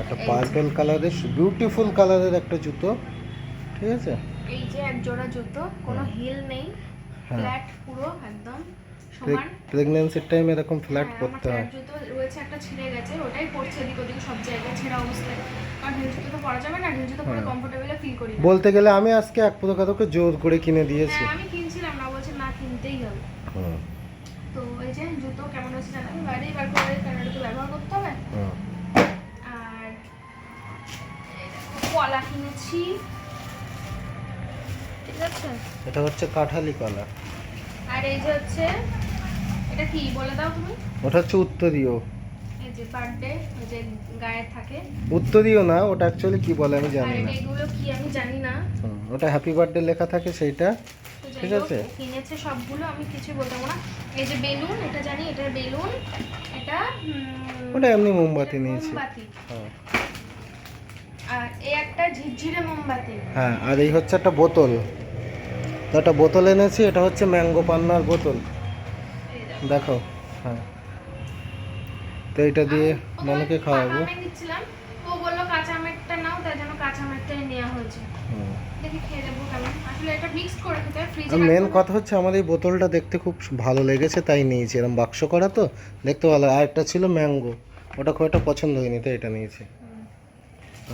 একটা পার্পল কালারের বিউটিফুল কালারের একটা জুতো, ঠিক আছে? এই যে এক জোড়া জুতো, কোনো হিল নেই, ফ্ল্যাট পুরো একদম সমান। প্রেগন্যান্সির টাইম এরকম ফ্ল্যাট হ্যাঁ, পরতে আমার হয়। ফ্ল্যাট জুতো রয়েছে, একটা ছিঁড়ে গেছে, ওটাই পড়ছে এদিক ওদিক সব জায়গায় ছেঁড়া অবস্থায়। কারণ হিল জুতো তো পরা যাবে না, হিল জুতো পরে কমফোর্টেবল ফিল করি না। বলতে গেলে আমি আজকে এক প্রকার ওকে জোর করে কিনে দিয়েছি। হ্যাঁ, আমি কিনছিলাম না, বলছে না কিনতেই হবে। তো এই যে জুতো কেমন আছে জানাবি, বাইরেই বার করে, কারণ এটা তো ব্যবহার করতে হবে। আর এই দেখো কলা কিনেছি, ঠিক আছে? এটা হচ্ছে কাঁঠালি কলা। আর এই যে হচ্ছে এটা কি বলে দাও তুমি? ওটা হচ্ছে উত্তরীয়। এই যে বার্থডে, ওই যে গায়ে থাকে। উত্তরীয় না, ওটা অ্যাকচুয়ালি কি বলে আমি আর জানি না। এগুলো কি আমি জানি না। ওটা হ্যাপি বার্থডে লেখা থাকে সেইটা, তো যাই ঠিক হোক, আছে? কিনেছে সবগুলো, আমি কিছুই বলতে পারবো না। এই যে বেলুন, এটা জানি, এটা বেলুন, এটা ওটা এমনি মোমবাতি নিয়েছি। মোমবাতি। হ্যাঁ। আর এই একটা ঝিরঝিরে মোমবাতি। হ্যাঁ, আর এই হচ্ছে একটা বোতল। তো একটা বোতল এনেছি, এটা হচ্ছে ম্যাঙ্গো পান্নার বোতল, এই দেখো। দেখো। হ্যাঁ, তো এটা দিয়ে মনকে খাওয়াবো। আমি নিচ্ছিলাম, ও বললো কাঁচা আমেরটা নাও, তাই জন্য কাঁচা আমেরটাই নেওয়া হয়েছে। দেখি খেয়ে দেবো কেমন। আসলে এটা মিক্সড করে খেতে হয়, ফ্রিজে মেন কথা হচ্ছে আমার এই বোতলটা দেখতে খুব ভালো লেগেছে, তাই নিয়েছি। এরকম বাক্স করা তো দেখতে ভালো। আর একটা ছিল ম্যাঙ্গো, ওটা খুব একটা পছন্দ হয়নি, তাই এটা নিয়েছি।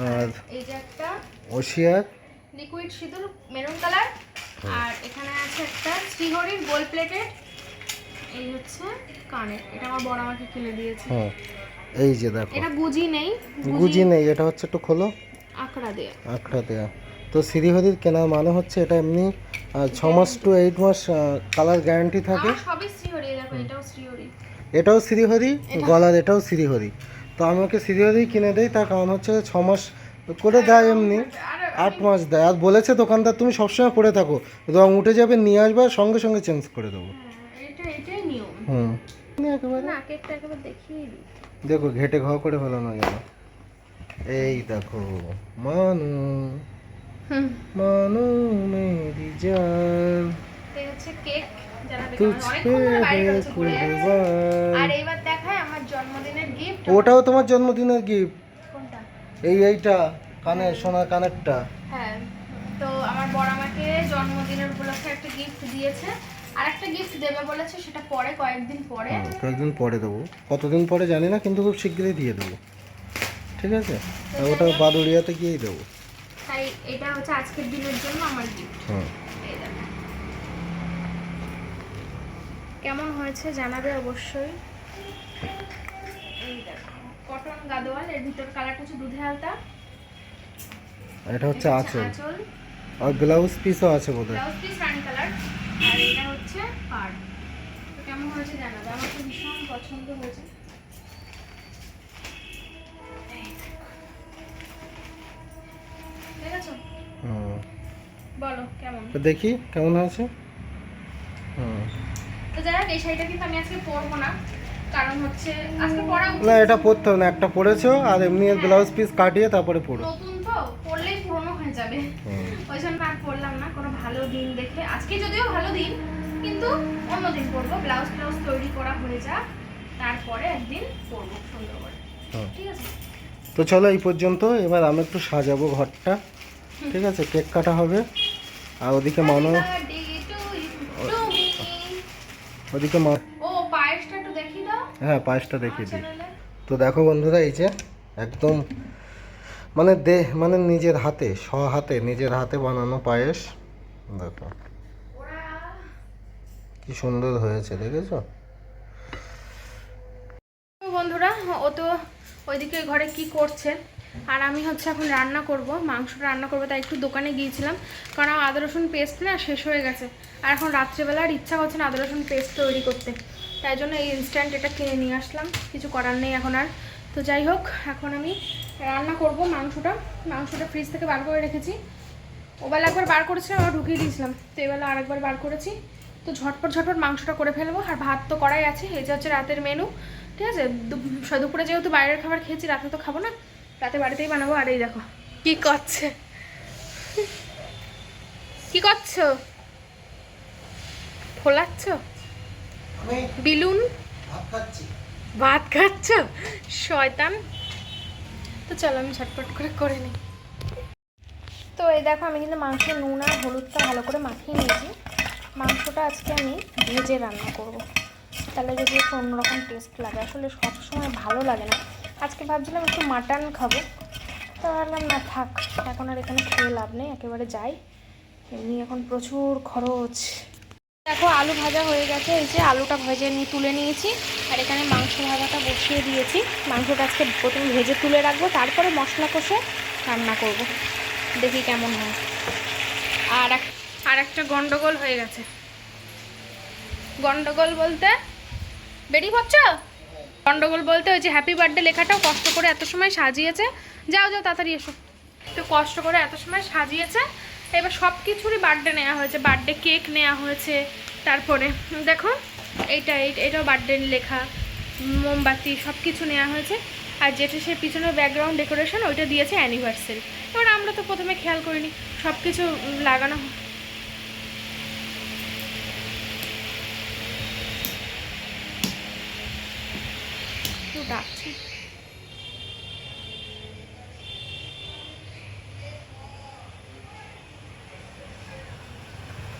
আর এই যে একটা ওশিয়ার লিকুইড সিঁদুর মেরুন কালার। আর এখানে আছে একটা শ্রীহরির গোল প্লেটেড, এই হচ্ছে কানের। এটা আমার বড় আমাকে কিনে দিয়েছে। এই যে দেখো, এটা গুজি নেই, গুজি নেই, এটা হচ্ছে একটু খোলো, আঁকড়া দেয়া। আঁকড়া দেয়া। তো শ্রীহরির কেনার মানে হচ্ছে এটা এমনি 6 মাস টু 8 মাস কালার গ্যারান্টি থাকে। আমার সবই শ্রীহরি, দেখো এটাও শ্রীহরি। এটাও শ্রীহরি, গলার এটাও শ্রীহরি। তো আমাকে শ্রীহরি কিনে দেয়, তার কারণ হচ্ছে 6 মাস করে দেয়, এমনি 8 মাস দেয়। আর বলেছে দোকানদার তুমি সবসময় পরে থাকো, রং উঠে যাবে নিয়ে আসবে আর সঙ্গে সঙ্গে চেঞ্জ করে দেবো। এটাই নিয়ম। হুম, একেবারে না কেকটা একেবারে দেখিয়ে দিই। দেখো ঘেটে ঘ করে ফেলানো যেন। এই দেখো মানু মানু মেরি জান এই হচ্ছে কেক, জানাবে কেমন। তুঝ পে অনেকক্ষণ ধরে বাইরে হে রয়েছে ঘুরে আসছে। কুরবান। আর এইবার দেখায় আমার জন্মদিনের গিফট। ওটাও তোমার জন্মদিনের গিফট। কোনটা? এইটা কানের, সোনার কানেরটা। হ্যাঁ, তো আমার বড় আমাকে জন্মদিনের উপলক্ষে একটা গিফট দিয়েছে, আর একটা গিফট দেবে বলেছে, সেটা পরে কয়েকদিন পরে। কয়েকদিন পরে দেবো, কতদিন পরে জানি না, কিন্তু খুব শীঘ্রই দিয়ে দেবো, ঠিক আছে? আর ওটা বাদুড়িয়াতে গিয়েই দেবো। তাই এটা হচ্ছে আজকের দিনের জন্য আমার গিফট। হুম, কেমন হয়েছে জানাবে অবশ্যই। এই দেখো কটন গাদোয়াল, এর ভিতর কালারটা হচ্ছে দুধে হালতা। এটা হচ্ছে আঁচল, আঁচল, আর ব্লাউজ পিসও আছে বোধহয়। ব্লাউজ পিস রানি কালার, আর এটা হচ্ছে পাড়। তো কেমন হয়েছে জানাবে, আমার তো ভীষণ পছন্দ হয়েছে। দেখেছো? হুম, বলো কেমন। তো দেখি কেমন হয়েছে। হুম, তো যাই হোক, এই শাড়িটা কিন্তু আমি আজকে পরবো না, কারণ হচ্ছে আজকে পরা না এটা পরতে হবে না, একটা পরেছো আর এমনি ব্লাউজ পিস কাটিয়ে তারপরে পরো। নতুন তো পরলেই পুরনো হয়ে যাবে, ওই জন্য আর পরলাম না। কোনো ভালো দিন দেখে, আজকে যদিও ভালো দিন, কিন্তু অন্য দিন পরবো। ব্লাউজ তৈরি করা হয়ে যাক, তারপরে একদিন পরবো সুন্দর করে, ঠিক আছে? তো চলো এই পর্যন্ত, এবার আমি একটু সাজাবো ঘরটা, ঠিক আছে? কেক কাটা হবে, আর ওদিকে মানু, ওদিকে মা। ও পায়েসটা একটু দেখিয়ে দাও। হ্যাঁ পায়েসটা দেখিয়ে আচ্ছা, দিই। নাহলে তো দেখো বন্ধুরা, এই যে একদম মানে নিজের হাতে, হাতে নিজের হাতে বানানো পায়েস। দেখো ওরা কি সুন্দর হয়েছে, দেখেছো? তো বন্ধুরা, ও তো ওইদিকে ঘরে কি করছে, আর আমি হচ্ছে এখন রান্না করব, মাংসটা রান্না করবো। তাই একটু দোকানে গিয়েছিলাম, কারণ আমার আদা রসুন পেস্ট না শেষ হয়ে গেছে, আর এখন রাত্রেবেলা আর ইচ্ছা করছে না আদা রসুন পেস্ট তৈরি করতে। তাই জন্য এই ইনস্ট্যান্ট এটা কিনে নিয়ে আসলাম, কিছু করার নেই এখন আর। তো যাই হোক, এখন আমি রান্না করব মাংসটা ফ্রিজ থেকে বার করে রেখেছি। ওবেলা একবার বার করেছিলাম, আবার ঢুকিয়ে দিয়েছিলাম, তো এবেলা আরেকবার বার করেছি। তো ঝটপট মাংসটা করে ফেলবো, আর ভাত তো করাই আছে। এই যে হচ্ছে রাতের মেনু, ঠিক আছে? দুপুরে যেহেতু বাইরের খাবার খেয়েছি, রাতে তো খাবো না, রাতে বাড়িতেই বানাবো। আর এই দেখো কি করছে, কি করছো, ফোলাচ্ছ বিলুন, ভাত খাচ্ছ শয়তান। তো চলো আমি ঝটপট করে নিই। তো এই দেখো, আমি কিন্তু মাংসের নুন আর হলুদটা ভালো করে মাখিয়ে নিয়েছি। মাংসটা আজকে আমি ভেজে রান্না করব, তাহলে যদি একটু অন্যরকম টেস্ট লাগে। আসলে সবসময় ভালো লাগে না। আজকে ভাবছিলাম একটু মাটন খাবো, তো ভাবলাম না থাক, এখন আর এখানে খেয়ে লাভ নেই, একেবারে যাই। এমনি এখন প্রচুর খরচ। দেখো আলু ভাজা হয়ে গেছে, এই যে আলুটা ভেজে তুলে নিয়েছি, আর এখানে মাংস ভাজাটা বসিয়ে দিয়েছি। মাংসটা আজকে প্রথমে ভেজে তুলে রাখবো, তারপরে মশলা কষে রান্না করব, দেখি কেমন হয়। আর একটা গন্ডগোল হয়ে গেছে। গন্ডগোল বলতে বেরিয়ে পড়ছ? গন্ডগোল বলতে ওই যে হ্যাপি বার্থডে লেখাটাও কষ্ট করে এত সময় সাজিয়েছে। যাও তাড়াতাড়ি এসো। তো কষ্ট করে এত সময় সাজিয়েছে, এবার সব কিছুরই বার্থডে নেওয়া হয়েছে, বার্থডে কেক নেওয়া হয়েছে। তারপরে দেখো এটাও বার্থডে লেখা, মোমবাতি সব কিছু নেওয়া হয়েছে। আর যেটা সে পিছনের ব্যাকগ্রাউন্ড ডেকোরেশন, ওইটা দিয়েছে অ্যানিভার্সারি। এবার আমরা তো প্রথমে খেয়াল করিনি, সব কিছু লাগানো। ডাকছি,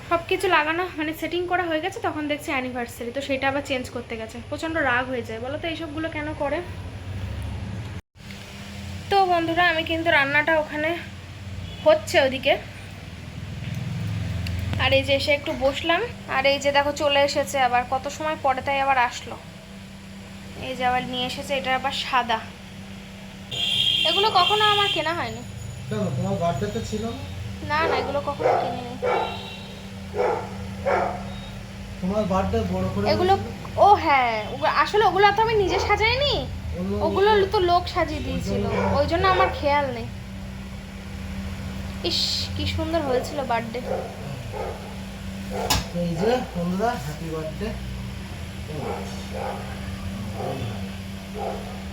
সব কিছু লাগানো মানে সেটিং করা হয়ে গেছে, তখন দেখছি অ্যানিভার্সারি, তো সেটা আবার চেঞ্জ করতে গেছে। প্রচণ্ড রাগ হয়ে যায় বলো তো এইসবগুলো কেন করে। তো বন্ধুরা, আমি কিন্তু রান্নাটা ওখানে হচ্ছে ওদিকে, আর এই যে এসে একটু বসলাম। আর এই যে দেখো চলে এসেছে আবার, কত সময় পরে তাই আবার আসলো। এই যে আবার নিয়ে এসেছে, এটা আবার সাদা। এগুলো কখনো আমার কেনা হয়নি। কেন, তোমার বার্থডে তো ছিল না? না না, এগুলো কখনো কিনিনি। তোমার বার্থডে বড় করে এগুলো, ও হ্যাঁ, আসলে ওগুলো তো আমি নিজে সাজাইনি, ওগুলো তো লোক সাজিয়ে দিয়েছিল, ওই জন্য আমার খেয়াল নেই। ইস, কি সুন্দর হয়েছিল বার্থডে। এই যে বন্ধুরা, হ্যাপি বার্থডে।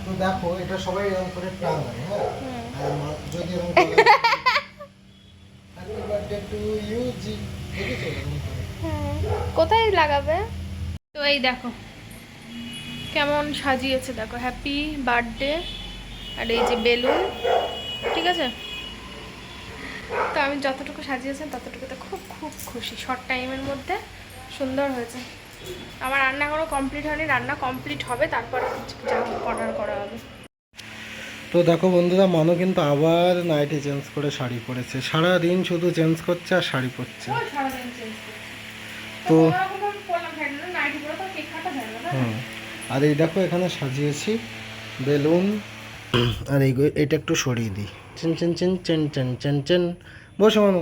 তো দেখো, এটা সবাই এরকম করে টাঙায়, হ্যাঁ, আর যদি এরকম হ্যাপি বার্থডে টু ইউ জি, দেখেছো এরকম করে? কোথায় লাগাবে? তো এই দেখো কেমন সাজিয়েছে, দেখো হ্যাপি বার্থডে, আর এই যে বেলুন, ঠিক আছে। তো আমি যতটুকু সাজিয়েছেন ততটুকুতে খুব খুব খুশি, শর্ট টাইমের মধ্যে সুন্দর হয়েছে। আমার রান্না এখনো কমপ্লিট হয়নি, রান্না কমপ্লিট হবে তারপরে যা অর্ডার করা হবে। তো দেখো বন্ধুরা, মানু কিন্তু আবার নাইটি চেঞ্জ করে শাড়ি পরেছে, সারাদিন শুধু চেঞ্জ করছে আর শাড়ি পরছে। তো আর এই দেখো এখানে সাজিয়েছি বেলুন, আর এটা একটু সরিয়ে দিই, chain chain chain chain chain chain chain, বসে মানু।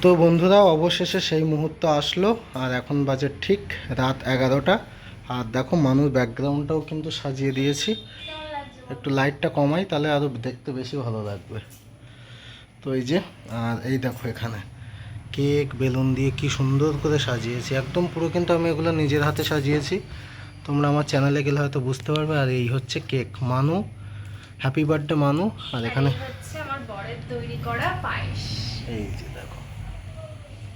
তো বন্ধুরা, অবশেষে সেই মুহূর্ত আসলো, আর এখন বাজে ঠিক রাত 11টা। আর দেখো মানুর ব্যাকগ্রাউন্ডটাও কিন্তু সাজিয়ে দিয়েছি, একটু লাইটটা কমাই তাহলে আরও দেখতে বেশি ভালো লাগবে। তো এই যে, আর এই দেখো এখানে কেক বেলুন দিয়ে কি সুন্দর করে সাজিয়েছি, একদম পুরো কিন্তু আমি এগুলো নিজের হাতে সাজিয়েছি, তোমরা আমার চ্যানেলে গেলে হয়তো বুঝতে পারবে। আর এই হচ্ছে কেক, মানু, হ্যাপি বার্থডে মানু। আর এখানে হচ্ছে আমার বরের তৈরি করা পায়েস, এই যে দেখো,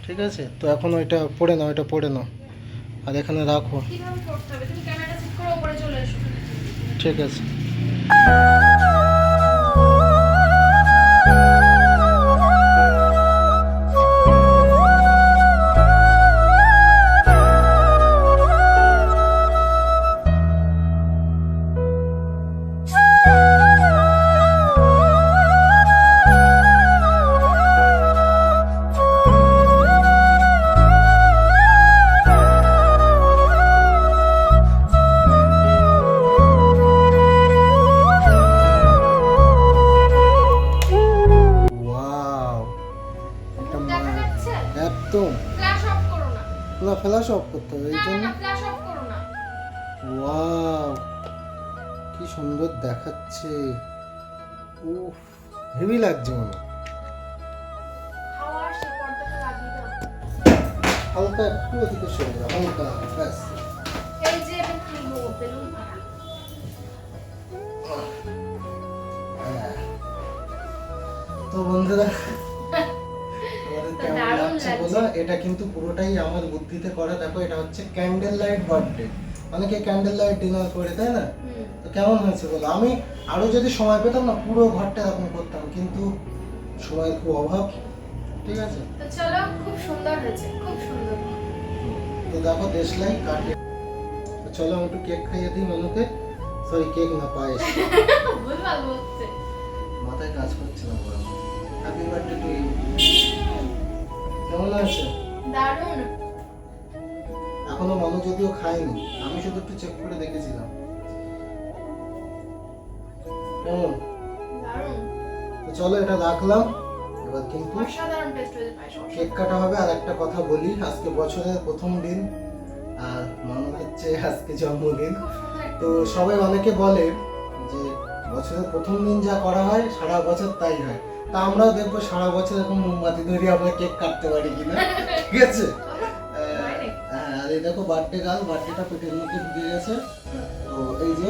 ঠিক আছে। তো এখন ওইটা পড়ে নাও, ওইটা পড়ে নাও, আর এখানে রাখো, কিভাবে করতে হবে? তুমি ক্যামেরাটা সেট করে উপরে চলে এসো। ঠিক আছে। ওয়াও, এটা দেখা যাচ্ছে? একদম ফ্ল্যাশ অফ করো না, না, ফ্ল্যাশ অফ করতে হবে এই না জন্য। না, ফ্ল্যাশ অফ করো না। ওয়াও, কি সুন্দর দেখাচ্ছে, উফ, হেভি লাগছে মনে। হাওয়া আসে, পর্দাটা লাগিয়ে দাও। হালকা একটু ওদিকে সরে যাও, হালকা, ব্যাস। এই যে এটা কি গো, বেলুন ফাটা। হ্যাঁ। তো বন্ধুরা, আমাদের কেমন দারুণ লাগছে লাগছে। বলো? এটা কিন্তু পুরোটাই আমার বুদ্ধিতে করা। দেখো, এটা হচ্ছে ক্যান্ডেল লাইট বার্থডে, অনেকে ক্যান্ডেল লাইট ডিনার করে, তাই না? তো কেমন হয়েছে বলো? আমি আরো যদি সময় পেতাম না, পুরো ঘরটা এরকম করতাম, কিন্তু সময়ের খুব অভাব, ঠিক আছে। তো চলো, খুব সুন্দর হয়েছে, খুব সুন্দর। তো দেখো, দেশলাই কাটে। তো চলো আমি একটু কেক খাইয়ে দিই মানুকে, সরি কেক না, পায়েস। ভুলভাল বলছে। মাথায় কাজ করছে না বড়। Happy birthday to you. কেমন আছে? দারুণ। এখনো মানু যদিও খায়নি, আমি শুধু একটু চেক করে দেখেছিলাম। কেমন? দারুণ। তো চলো এটা রাখলাম, এবার কিন্তু অসাধারণ টেস্ট হয়েছে পায়েস। কেক কাটা হবে। আর একটা কথা বলি, আজকে বছরের প্রথম দিন, আর মানু হচ্ছে আজকে জন্মদিন। খুব সুন্দর। তো সবাই অনেকে বলে যে বছরের প্রথম দিন যা করা হয় সারা বছর তাই হয়। তা আমরাও দেখবো সারা বছর এরকম মোমবাতি ধরে আমরা কেক কাটতে পারি কিনা, ঠিক আছে। আর এই দেখো বার্থডে গার্ল, বার্থডেটা পেটের মধ্যে ঢুকে গেছে। তো এই যে,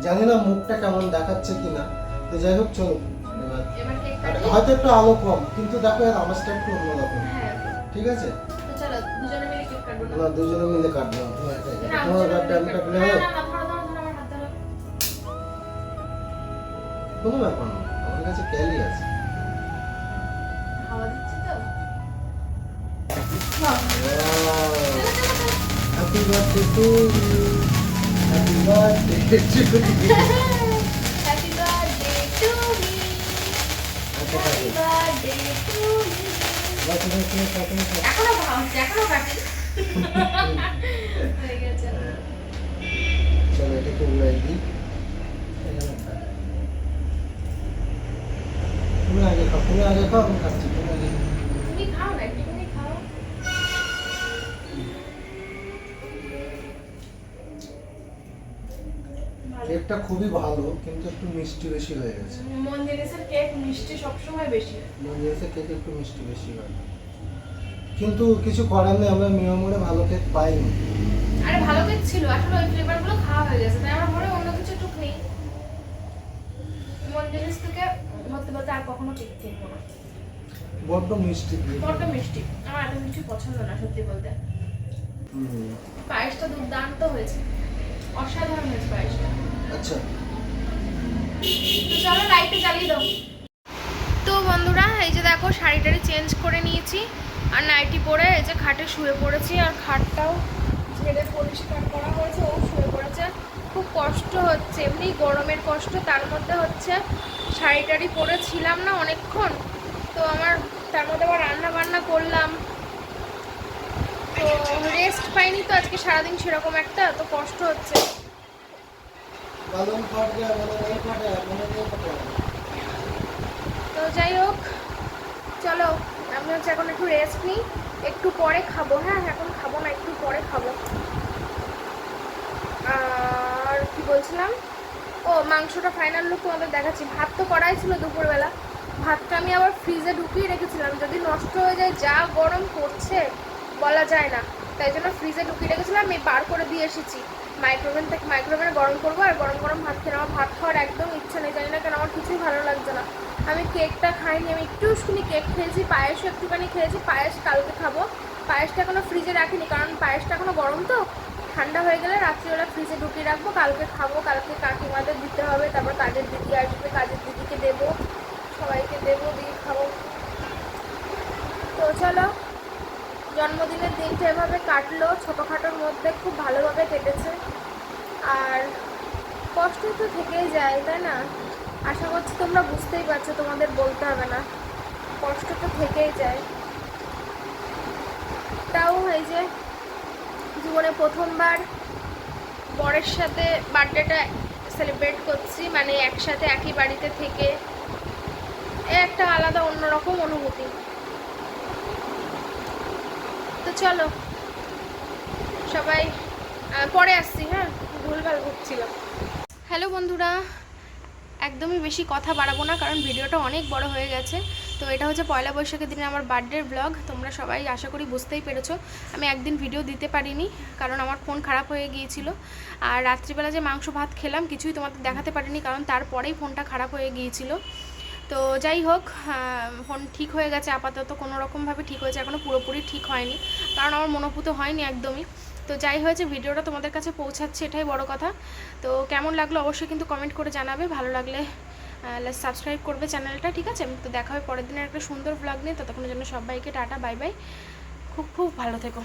জানি না মুখটা কেমন দেখাচ্ছে কিনা, তো যাই হোক চলো এবার। এবার কেক আর কাটি। হয়তো একটু আলো কম, কিন্তু দেখো এর আওয়াজটা একটু অন্যরকম, হ্যাঁ। ঠিক আছে। তো চলো দুজনে মিলে কেক কাটবো না? না, দুজনে মিলে কাটবো, তোমার বার্থডে আমি কাটলে না হবে? না, ধরো ধরো ধরো, আমার হাত ধরো। কোনো ব্যাপার না, আমার কাছে ক্যালি আছে। হাওয়া দিচ্ছে তো। Happy birthday to you. Happy birthday to you. Happy birthday to me. আচ্ছা, Happy birthday to me. বছরের শেষ এখন এখনো ভাবছি, এখনো কাটি। হয়ে গেছে। চলো এটাকে উড়াই দিই। এখানে থাক। তুমি আগে খাও, তুমি আগে খাও, আমি খাচ্ছি, তুমি আগে খাও। তুমি খাও না, একটুখানি খাও। কেকটা খুবই ভালো, কিন্তু একটু মিষ্টি বেশি হয়ে গেছে। মন্দিরের কেক মিষ্টি সবসময় বেশি হয়। মন্দিরের কেক একটু মিষ্টি বেশি হয়, কিন্তু কিছু করার নেই, আমরা মিয়ামোড়ে ভালো কেক পাইনি। আরে ভালো কেক ছিল, আসলে ওই ফ্লেভারগুলো খাওয়া হয়ে গেছে, তাই আমার মনে অন্য কিছু টুক নেই। মন্দিরের থেকে বলতে বলতে আর কখনো কেক কিনবো না। বড্ড মিষ্টি দিয়ে। বড্ড মিষ্টি, আমার এত মিষ্টি পছন্দ না সত্যি বলতে। পায়েসটা দুর্দান্ত হয়েছে, অসাধারণ হয়েছে পায়েসটা। আচ্ছা, তো চলো লাইটটা জ্বালিয়ে দাও। তো বন্ধুরা এই যে দেখো শাড়িটারি চেঞ্জ করে নিয়েছি আর নাইটি পরে এই যে খাটে শুয়ে পড়েছি, আর খাটটাও ঝেড়ে পরিষ্কার করা হয়েছে, ও শুয়ে পড়েছে। খুব কষ্ট হচ্ছে, এমনি গরমের কষ্ট, তার মধ্যে হচ্ছে শাড়িটারি পরেছিলাম না অনেকক্ষণ, তো আমার তার মধ্যে আবার রান্না বান্না করলাম, তো রেস্ট পাইনি, তো আজকে সারাদিন সেরকম একটা তো কষ্ট হচ্ছে। বালুন ফাট গয়া, মানে নেই ফাটা, মানে নেই ফাটা। তো যাই হোক, চলো আমি হচ্ছে এখন একটু রেস্ট নিই, একটু পরে খাবো। হ্যাঁ এখন খাবো না, একটু পরে খাবো। আর কি বলছিলাম, ও মাংসটা ফাইনাল লুক তোমাদের দেখাচ্ছি। ভাত তো করাই ছিল দুপুরবেলা, ভাতটা আমি আবার ফ্রিজে ঢুকিয়ে রেখেছিলাম, যদি নষ্ট হয়ে যায়, যা গরম পড়ছে বলা যায় না, তাই জন্য ফ্রিজে ঢুকিয়ে রেখেছিলাম। আমি বার করে দিয়ে এসেছি মাইক্রোওভেনে গরম করবো আর গরম গরম ভাত খেয়ে। আমার ভাত খাওয়ার একদম ইচ্ছা নেই, জানি না কেন আমার কিছুই ভালো লাগছে না। আমি কেকটা খাইনি, আমি একটুখানি কেক খেয়েছি, পায়েসও একটুখানি খেয়েছি, পায়েস কালকে খাবো। পায়েসটা এখনো ফ্রিজে রাখিনি, কারণ পায়েসটা এখনো গরম, তো ঠান্ডা হয়ে গেলে রাত্রিবেলা ফ্রিজে ঢুকিয়ে রাখবো, কালকে খাবো। কালকে কাকিমাদের দিতে হবে, তারপর কাজের দিদি আসবে, কাজের দিদিকে দেবো, সবাইকে দেবো, দিয়ে খাবো। তো চলো, জন্মদিনের দিনটা এভাবে কাটলো, ছোটোখাটোর মধ্যে খুব ভালোভাবে কেটেছে। আর কষ্ট তো থেকেই যায়, তাই না? আশা করছি তোমরা বুঝতেই পারছো, তোমাদের বলতে হবে না, কষ্ট তো থেকেই যায়। তাও এই যে জীবনে প্রথমবার বরের সাথে বার্থডেটা সেলিব্রেট করছি, মানে একসাথে একই বাড়িতে থেকে, একটা আলাদা অন্যরকম অনুভূতি। তো চলো সবাই পরে আসছি, হ্যাঁ ভুলভাল ভুগছিল। হ্যালো বন্ধুরা, একদমই বেশি কথা বাড়াবো না, কারণ ভিডিওটা অনেক বড় হয়ে গেছে। তো এটা হচ্ছে পয়লা বৈশাখের দিনে আমার বার্থডের ব্লগ, তোমরা সবাই আশা করি বুঝতেই পেরেছো। আমি একদিন ভিডিও দিতে পারিনি, কারণ আমার ফোন খারাপ হয়ে গিয়েছিল, আর রাত্রিবেলা যে মাংস ভাত খেলাম কিছুই তোমাদের দেখাতে পারিনি, কারণ তারপরেই ফোনটা খারাপ হয়ে গিয়েছিল। তো যাই হোক, ফোন ঠিক হয়ে গেছে আপাতত, কোনো রকমভাবে ঠিক হয়েছে, এখনও পুরোপুরি ঠিক হয়নি, কারণ আমার মনোভূত হয়নি একদমই। তো যাই হয়েছে, ভিডিওটা তোমাদের কাছে পৌঁছাচ্ছে, এটাই বড় কথা। তো কেমন লাগলো অবশ্যই কিন্তু কমেন্ট করে জানাবে, ভালো লাগলে সাবস্ক্রাইব করবে চ্যানেলটা, ঠিক আছে? তো দেখা হবে পরের দিনের একটা সুন্দর ব্লগ নিয়ে, ততক্ষণের জন্য সবাইকে টাটা, বাই বাই, খুব খুব ভালো থেকো।